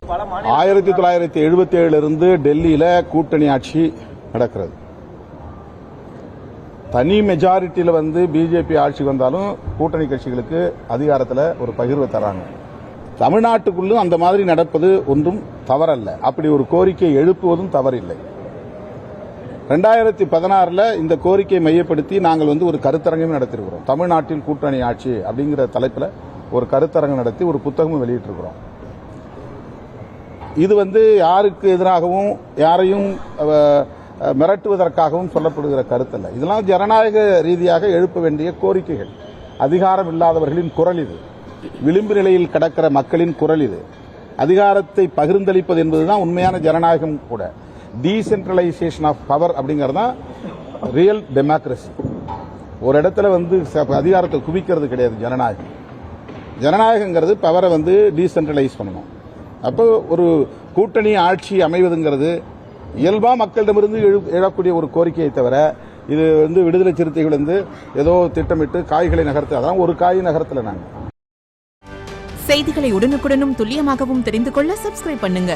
1977 டெல்லியில கூட்டணி ஆட்சி நடக்கிறது. தனி மெஜாரிட்டியில பிஜேபி ஆட்சி வந்தாலும் கூட்டணி கட்சிகளுக்கு அதிகாரத்தில் ஒரு பகிர்வு தராங்க. தமிழ்நாட்டுக்குள்ளும் அந்த மாதிரி நடப்பது ஒன்றும் தவறல்ல. அப்படி ஒரு கோரிக்கை எழுப்புவதும் தவறில்லை. 2016 இந்த கோரிக்கையை மையப்படுத்தி நாங்கள் ஒரு கருத்தரங்கம் நடத்திருக்கிறோம். தமிழ்நாட்டில் கூட்டணி ஆட்சி அப்படிங்கிற தலைப்பில் ஒரு கருத்தரங்கம் நடத்தி ஒரு புத்தகமும் வெளியிட்டிருக்கிறோம். இது யாருக்கு எதிராகவும் யாரையும் மிரட்டுவதற்காகவும் சொல்லப்படுகிற கருத்தல்ல. இதெல்லாம் ஜனநாயக ரீதியாக எழுப்ப வேண்டிய கோரிக்கைகள். அதிகாரம் இல்லாதவர்களின் குரல் இது. விளிம்பு நிலையில் கிடக்கிற மக்களின் குரல் இது. அதிகாரத்தை பகிர்ந்தளிப்பது என்பதுதான் உண்மையான ஜனநாயகம் கூட. டீசென்ட்ரலைசேஷன் ஆஃப் பவர் அப்படிங்கிறது தான் ரியல் டெமோக்ரஸி. ஒரு இடத்துல அதிகாரத்தை குவிக்கிறது கிடையாது ஜனநாயகம். ஜனநாயகங்கிறது பவரை டீசென்ட்ரலைஸ் பண்ணணும். அப்போ ஒரு கூட்டணி ஆட்சி அமைவதுங்கிறது இயல்பா மக்களிடமிருந்து எழக்கூடிய ஒரு கோரிக்கையை தவிர இது விடுதலை சிறுத்தைகள் ஏதோ திட்டமிட்டு காய்களை நகர்த்து, அதான் ஒரு காய் நகர்த்தல. நாங்கள் செய்திகளை உடனுக்குடனும் துல்லியமாகவும் தெரிந்து கொள்ள சப்ஸ்கிரைப் பண்ணுங்க.